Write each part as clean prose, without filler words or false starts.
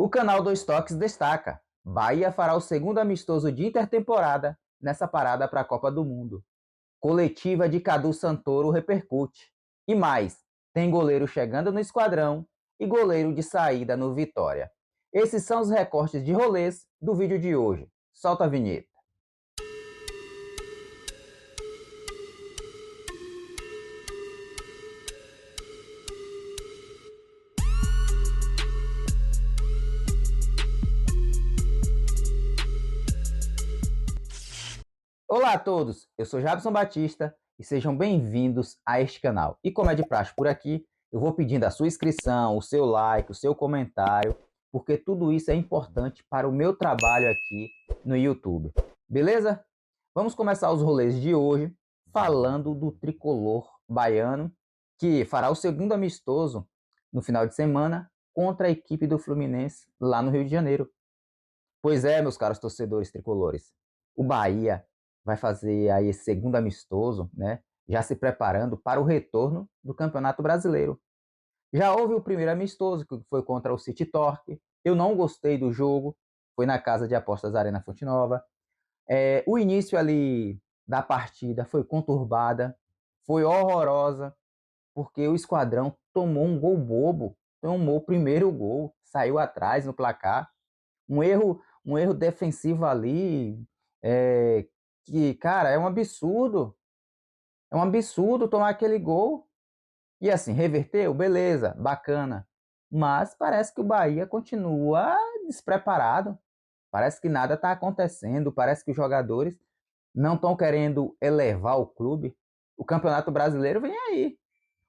O canal Dois Toques destaca: Bahia fará o segundo amistoso de intertemporada nessa parada para a Copa do Mundo. Coletiva de Cadu Santoro repercute. E mais, tem goleiro chegando no esquadrão e goleiro de saída no Vitória. Esses são os recortes de rolês do vídeo de hoje. Solta a vinheta. Olá a todos, eu sou Jabson Batista e sejam bem-vindos a este canal. E como é de praxe por aqui, eu vou pedindo a sua inscrição, o seu like, o seu comentário, porque tudo isso é importante para o meu trabalho aqui no YouTube. Beleza? Vamos começar os rolês de hoje falando do tricolor baiano, que fará o segundo amistoso no final de semana contra a equipe do Fluminense lá no Rio de Janeiro. Pois é, meus caros torcedores tricolores, o Bahia vai fazer aí esse segundo amistoso, né? Já se preparando para o retorno do Campeonato Brasileiro. Já houve o primeiro amistoso, que foi contra o City Torque. Eu não gostei do jogo, foi na casa de apostas Arena Fonte Nova. O início ali da partida foi conturbada, foi horrorosa, porque o Esquadrão tomou um gol bobo, tomou o primeiro gol, saiu atrás no placar. Um erro defensivo ali, que, cara, é um absurdo tomar aquele gol. E assim, reverteu, beleza, bacana, mas parece que o Bahia continua despreparado, parece que nada está acontecendo, parece que os jogadores não estão querendo elevar o clube. O Campeonato Brasileiro vem aí.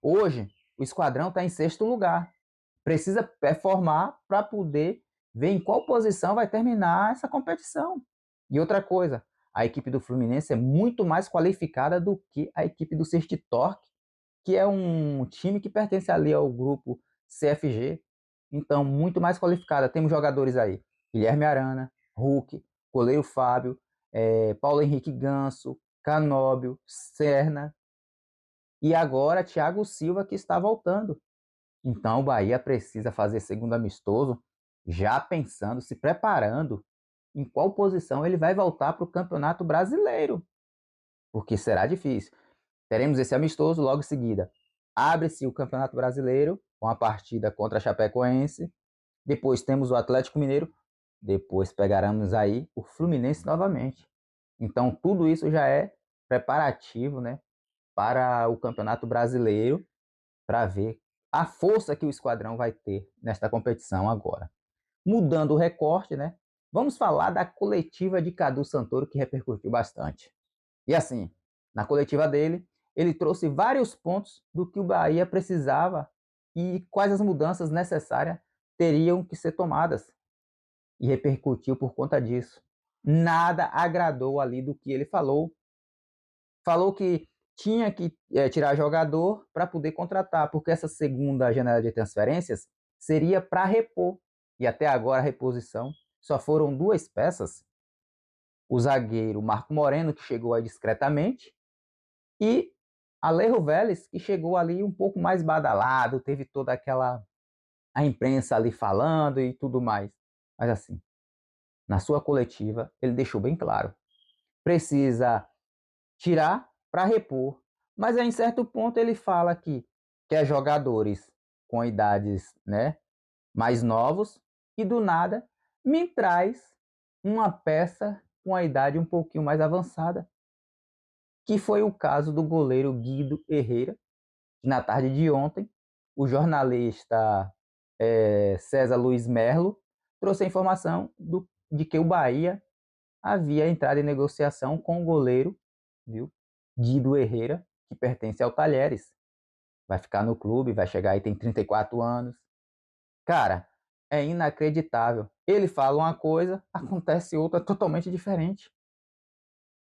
Hoje, o Esquadrão está em sexto lugar, precisa performar para poder ver em qual posição vai terminar essa competição. E outra coisa, a equipe do Fluminense é muito mais qualificada do que a equipe do City Torque, que é um time que pertence ali ao grupo CFG. Então, muito mais qualificada. Temos jogadores aí: Guilherme Arana, Hulk, goleiro Fábio, Paulo Henrique Ganso, Canóbio, Serna e agora Thiago Silva, que está voltando. Então o Bahia precisa fazer segundo amistoso, já pensando, se preparando em qual posição ele vai voltar para o Campeonato Brasileiro, porque será difícil. Teremos esse amistoso logo em seguida. Abre-se o Campeonato Brasileiro com a partida contra a Chapecoense. Depois temos o Atlético Mineiro. Depois pegaremos aí o Fluminense novamente. Então tudo isso já é preparativo, né, para o Campeonato Brasileiro, para ver a força que o Esquadrão vai ter nesta competição agora. Mudando o recorte, né? Vamos falar da coletiva de Cadu Santoro, que repercutiu bastante. E assim, na coletiva dele, ele trouxe vários pontos do que o Bahia precisava e quais as mudanças necessárias teriam que ser tomadas. E repercutiu por conta disso. Nada agradou ali do que ele falou. Falou que tinha que tirar jogador para poder contratar, porque essa segunda janela de transferências seria para repor. E até agora a reposição só foram duas peças. O zagueiro Marco Moreno, que chegou aí discretamente, e Alejo Vélez, que chegou ali um pouco mais badalado, teve toda aquela a imprensa ali falando e tudo mais. Mas assim, na sua coletiva, ele deixou bem claro: precisa tirar para repor. Mas em certo ponto ele fala que quer jogadores com idades, né, mais novos, e do nada me traz uma peça com a idade um pouquinho mais avançada, que foi o caso do goleiro Guido Herrera, que na tarde de ontem o jornalista César Luiz Merlo trouxe a informação de que o Bahia havia entrado em negociação com o goleiro, viu, Guido Herrera, que pertence ao Talheres. Vai ficar no clube, vai chegar aí, tem 34 anos. Cara, é inacreditável. Ele fala uma coisa, acontece outra totalmente diferente.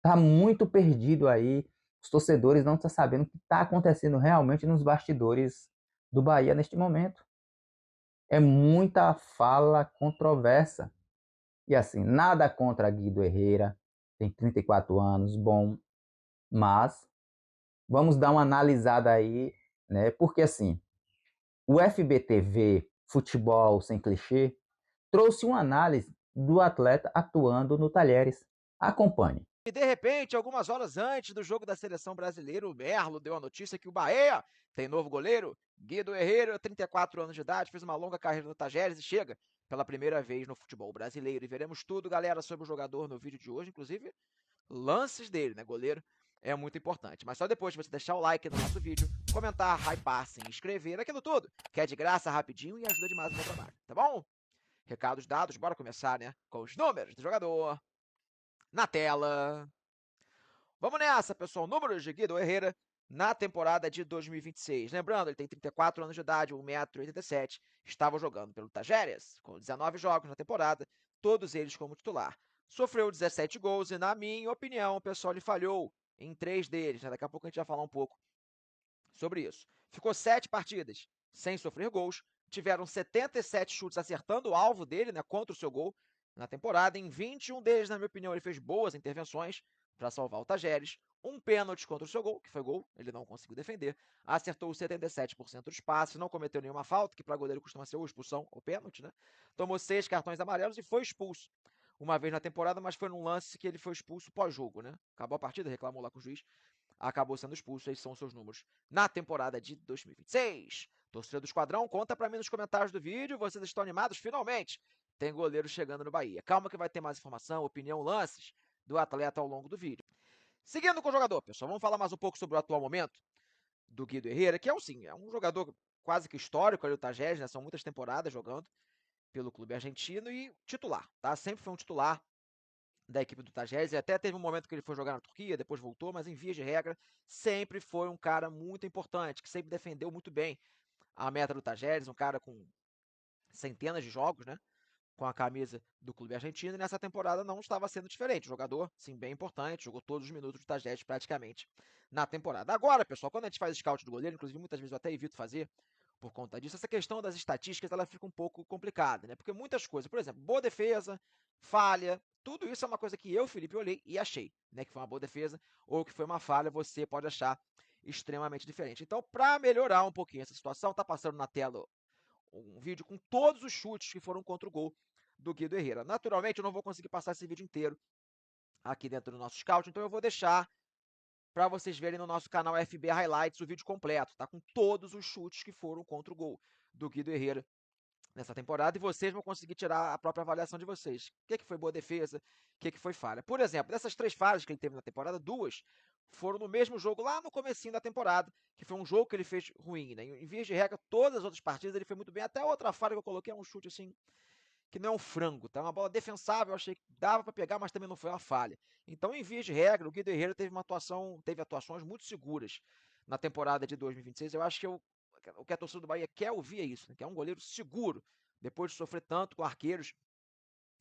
Tá muito perdido aí. Os torcedores não estão sabendo o que está acontecendo realmente nos bastidores do Bahia neste momento. É muita fala controversa. E assim, nada contra Guido Herrera, tem 34 anos, bom, mas vamos dar uma analisada aí, né? Porque assim, o FBTV Futebol Sem Clichê trouxe uma análise do atleta atuando no Talheres. Acompanhe. E de repente, algumas horas antes do jogo da seleção brasileira, o Merlo deu a notícia que o Bahia tem novo goleiro. Guido Herrera, 34 anos de idade, fez uma longa carreira no Tajeres e chega pela primeira vez no futebol brasileiro. E veremos tudo, galera, sobre o jogador no vídeo de hoje, inclusive lances dele, né? Goleiro é muito importante. Mas só depois de você deixar o like no nosso vídeo, comentar, hypar, se inscrever, aquilo tudo, que é de graça, rapidinho e ajuda demais o meu trabalho, tá bom? Recados dados, bora começar, né? Com os números do jogador na tela. Vamos nessa, pessoal. Números de Guido Herrera na temporada de 2026. Lembrando, ele tem 34 anos de idade, 1,87 m, estava jogando pelo Tajeres, com 19 jogos na temporada, todos eles como titular. Sofreu 17 gols e, na minha opinião, o pessoal ele falhou em 3 deles. Né? Daqui a pouco a gente vai falar um pouco sobre isso. Ficou 7 partidas sem sofrer gols, tiveram 77 chutes acertando o alvo dele, né, contra o seu gol na temporada. Em 21 deles, na minha opinião, ele fez boas intervenções para salvar o Tajeres. Um pênalti contra o seu gol, que foi gol, ele não conseguiu defender. Acertou 77% dos passes, não cometeu nenhuma falta, que para goleiro costuma ser ou expulsão ou pênalti, né? Tomou 6 cartões amarelos e foi expulso uma vez na temporada, mas foi num lance que ele foi expulso pós-jogo, né? Acabou a partida, reclamou lá com o juiz, acabou sendo expulso. Esses são os seus números na temporada de 2026. Torcida do Esquadrão, conta para mim nos comentários do vídeo. Vocês estão animados? Finalmente tem goleiro chegando no Bahia. Calma que vai ter mais informação, opinião, lances do atleta ao longo do vídeo. Seguindo com o jogador, pessoal, vamos falar mais um pouco sobre o atual momento do Guido Herrera, que é um jogador quase que histórico ali do Tajeres, né? São muitas temporadas jogando pelo clube argentino e titular, tá? Sempre foi um titular da equipe do Tajeres, e até teve um momento que ele foi jogar na Turquia, depois voltou, mas em via de regra, sempre foi um cara muito importante, que sempre defendeu muito bem a meta do Tajeres, um cara com centenas de jogos, né? Com a camisa do clube argentino, e nessa temporada não estava sendo diferente. Jogador, sim, bem importante, jogou todos os minutos do Tajeres praticamente na temporada. Agora, pessoal, quando a gente faz scout do goleiro, inclusive muitas vezes eu até evito fazer por conta disso, essa questão das estatísticas ela fica um pouco complicada, né? Porque muitas coisas, por exemplo, boa defesa, falha, tudo isso é uma coisa que eu, Felipe, olhei e achei, né? Que foi uma boa defesa ou que foi uma falha, você pode achar extremamente diferente. Então, para melhorar um pouquinho essa situação, tá passando na tela um vídeo com todos os chutes que foram contra o gol do Guido Herrera. Naturalmente, eu não vou conseguir passar esse vídeo inteiro aqui dentro do nosso scout, então eu vou deixar para vocês verem no nosso canal FB Highlights o vídeo completo, tá? Com todos os chutes que foram contra o gol do Guido Herrera nessa temporada, e vocês vão conseguir tirar a própria avaliação de vocês. O que foi boa defesa, o que foi falha. Por exemplo, dessas 3 falhas que ele teve na temporada, 2 foram no mesmo jogo lá no comecinho da temporada, que foi um jogo que ele fez ruim, né? Em via de regra, todas as outras partidas ele foi muito bem. Até outra falha que eu coloquei é um chute assim, que não é um frango, tá? Uma bola defensável, eu achei que dava para pegar, mas também não foi uma falha. Então, em via de regra, o Guido Herrera teve atuações muito seguras na temporada de 2026. Eu acho que o que a torcida do Bahia quer ouvir é isso, né? Que é um goleiro seguro, depois de sofrer tanto com arqueiros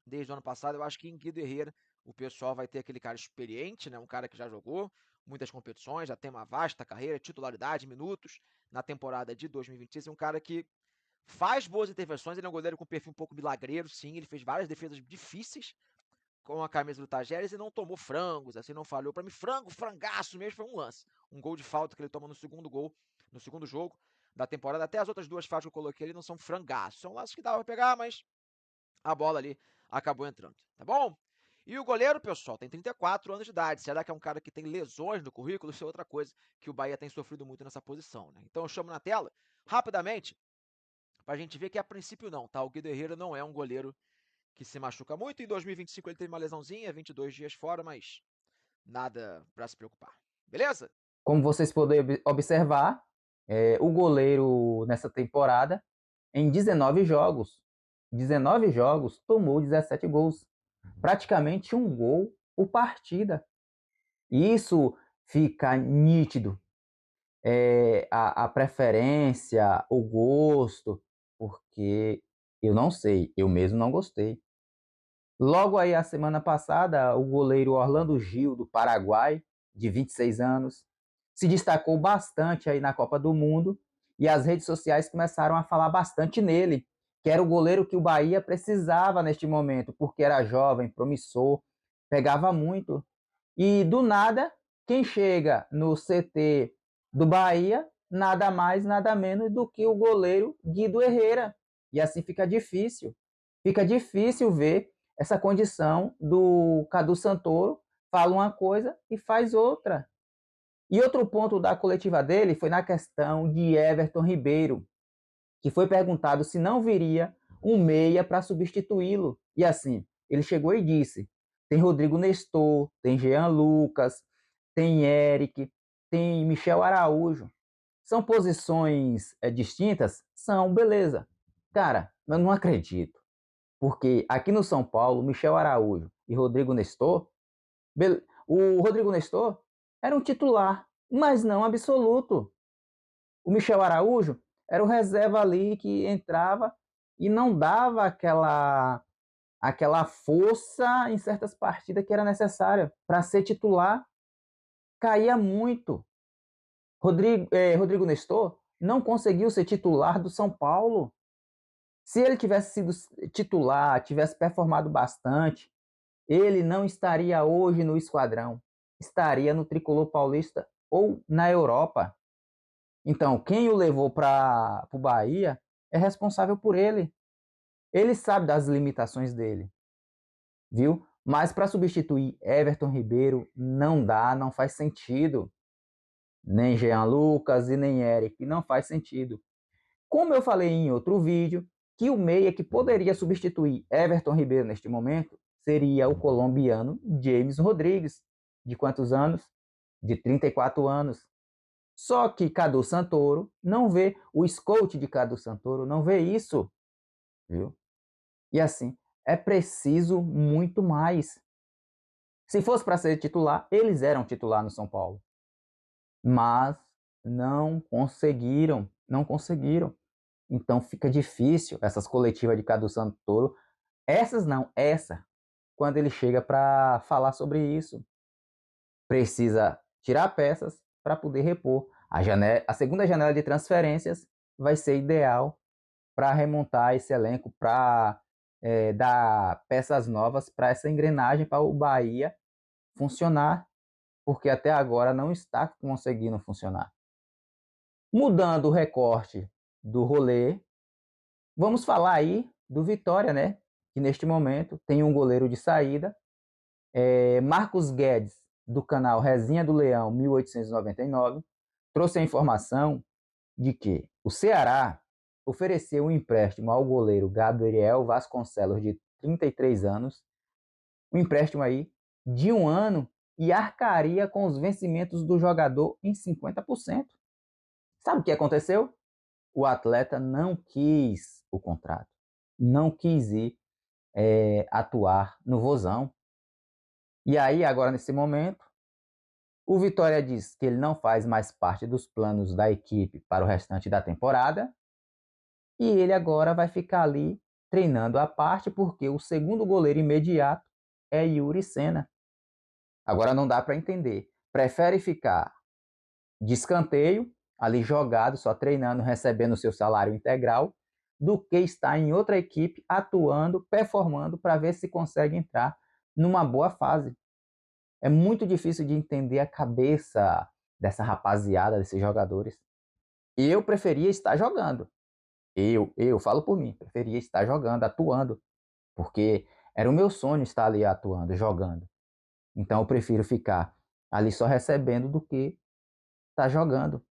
desde o ano passado. Eu acho que em Guido Herrera o pessoal vai ter aquele cara experiente, né? Um cara que já jogou muitas competições, já tem uma vasta carreira, titularidade, minutos na temporada de 2026. Um cara que faz boas intervenções, ele é um goleiro com perfil um pouco milagreiro, sim, ele fez várias defesas difíceis com a camisa do Tajeres e não tomou frangos, assim, não falhou. Para mim, frangaço mesmo, foi um lance. Um gol de falta que ele toma no segundo gol, no segundo jogo da temporada. Até as outras 2 faltas que eu coloquei ali não são frangaços, são lances que dava pra pegar, mas a bola ali acabou entrando, tá bom? E o goleiro, pessoal, tem 34 anos de idade. Será que é um cara que tem lesões no currículo? Isso é outra coisa que o Bahia tem sofrido muito nessa posição, né? Então eu chamo na tela, rapidamente, pra gente ver que a princípio não, tá? O Guido Herrera não é um goleiro que se machuca muito. Em 2025 ele teve uma lesãozinha, 22 dias fora, mas nada para se preocupar. Beleza? Como vocês podem observar, o goleiro nessa temporada, em 19 jogos, tomou 17 gols. Praticamente um gol por partida. Isso fica nítido. A preferência, o gosto, porque eu não sei, eu mesmo não gostei. Logo aí, a semana passada, o goleiro Orlando Gil, do Paraguai, de 26 anos, se destacou bastante aí na Copa do Mundo e as redes sociais começaram a falar bastante nele, que era o goleiro que o Bahia precisava neste momento, porque era jovem, promissor, pegava muito. E do nada, quem chega no CT do Bahia, nada mais, nada menos do que o goleiro Guido Herrera. E assim fica difícil. Fica difícil ver essa condição do Cadu Santoro, fala uma coisa e faz outra. E outro ponto da coletiva dele foi na questão de Everton Ribeiro, que foi perguntado se não viria um meia para substituí-lo. E assim, ele chegou e disse: tem Rodrigo Nestor, tem Jean Lucas, tem Eric, tem Michel Araújo. São posições distintas? São, beleza. Cara, eu não acredito. Porque aqui no São Paulo, Michel Araújo e Rodrigo Nestor, o Rodrigo Nestor era um titular, mas não absoluto. O Michel Araújo era o reserva ali que entrava e não dava aquela força em certas partidas que era necessária para ser titular. Caía muito. Rodrigo Nestor não conseguiu ser titular do São Paulo. Se ele tivesse sido titular, tivesse performado bastante, ele não estaria hoje no esquadrão. Estaria no tricolor paulista ou na Europa. Então, quem o levou para o Bahia é responsável por ele. Ele sabe das limitações dele, viu? Mas para substituir Everton Ribeiro não dá, não faz sentido. Nem Jean Lucas e nem Eric, não faz sentido. Como eu falei em outro vídeo, que o meia que poderia substituir Everton Ribeiro neste momento seria o colombiano James Rodrigues. De quantos anos? De 34 anos. Só que Cadu Santoro não vê, o scout de Cadu Santoro não vê isso, viu? E assim, é preciso muito mais. Se fosse para ser titular, eles eram titular no São Paulo. Mas não conseguiram, não conseguiram. Então fica difícil essas coletivas de Cadu Santoro. Essas não, essa, quando ele chega para falar sobre isso. Precisa tirar peças para poder repor. A segunda janela de transferências vai ser ideal para remontar esse elenco, para dar peças novas para essa engrenagem, para o Bahia funcionar, porque até agora não está conseguindo funcionar. Mudando o recorte do rolê, vamos falar aí do Vitória, né? Que neste momento tem um goleiro de saída, Marcos Guedes, do canal Resenha do Leão 1899, trouxe a informação de que o Ceará ofereceu um empréstimo ao goleiro Gabriel Vasconcelos, de 33 anos, um empréstimo aí de 1 ano, e arcaria com os vencimentos do jogador em 50%. Sabe o que aconteceu? O atleta não quis o contrato, não quis ir atuar no Vozão. E aí, agora nesse momento, o Vitória diz que ele não faz mais parte dos planos da equipe para o restante da temporada. E ele agora vai ficar ali treinando à parte, porque o segundo goleiro imediato é Yuri Senna. Agora não dá para entender. Prefere ficar de escanteio, ali jogado, só treinando, recebendo o seu salário integral, do que estar em outra equipe, atuando, performando, para ver se consegue entrar numa boa fase. É muito difícil de entender a cabeça dessa rapaziada, desses jogadores. Eu preferia estar jogando. Eu falo por mim, preferia estar jogando, atuando, porque era o meu sonho estar ali atuando, jogando. Então eu prefiro ficar ali só recebendo do que estar jogando.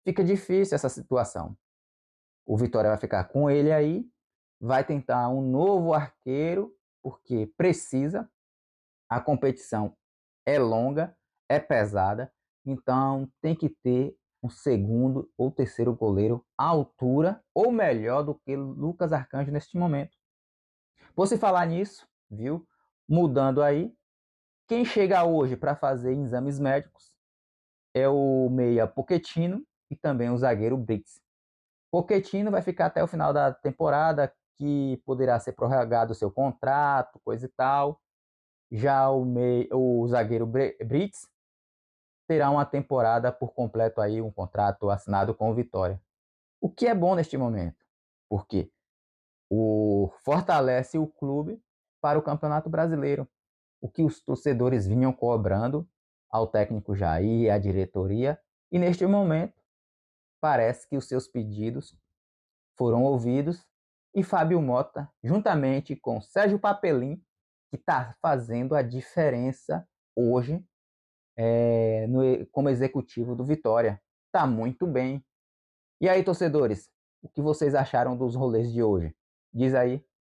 Fica difícil essa situação. O Vitória vai ficar com ele aí, vai tentar um novo arqueiro, porque precisa. A competição é longa, é pesada, então tem que ter um segundo ou terceiro goleiro à altura ou melhor do que Lucas Arcanjo neste momento. Por se falar nisso, viu? Mudando aí, quem chega hoje para fazer exames médicos é o meia Pochettino e também o zagueiro Brits. Pochettino vai ficar até o final da temporada, que poderá ser prorrogado o seu contrato, coisa e tal. Já o zagueiro Brits terá uma temporada por completo aí, um contrato assinado com o Vitória. O que é bom neste momento, porque fortalece o clube para o Campeonato Brasileiro, o que os torcedores vinham cobrando ao técnico Jair, à diretoria, e neste momento parece que os seus pedidos foram ouvidos e Fábio Mota, juntamente com Sérgio Papelim, que está fazendo a diferença hoje como executivo do Vitória. Tá muito bem. E aí, torcedores, o que vocês acharam dos rolês de hoje? Diz aí.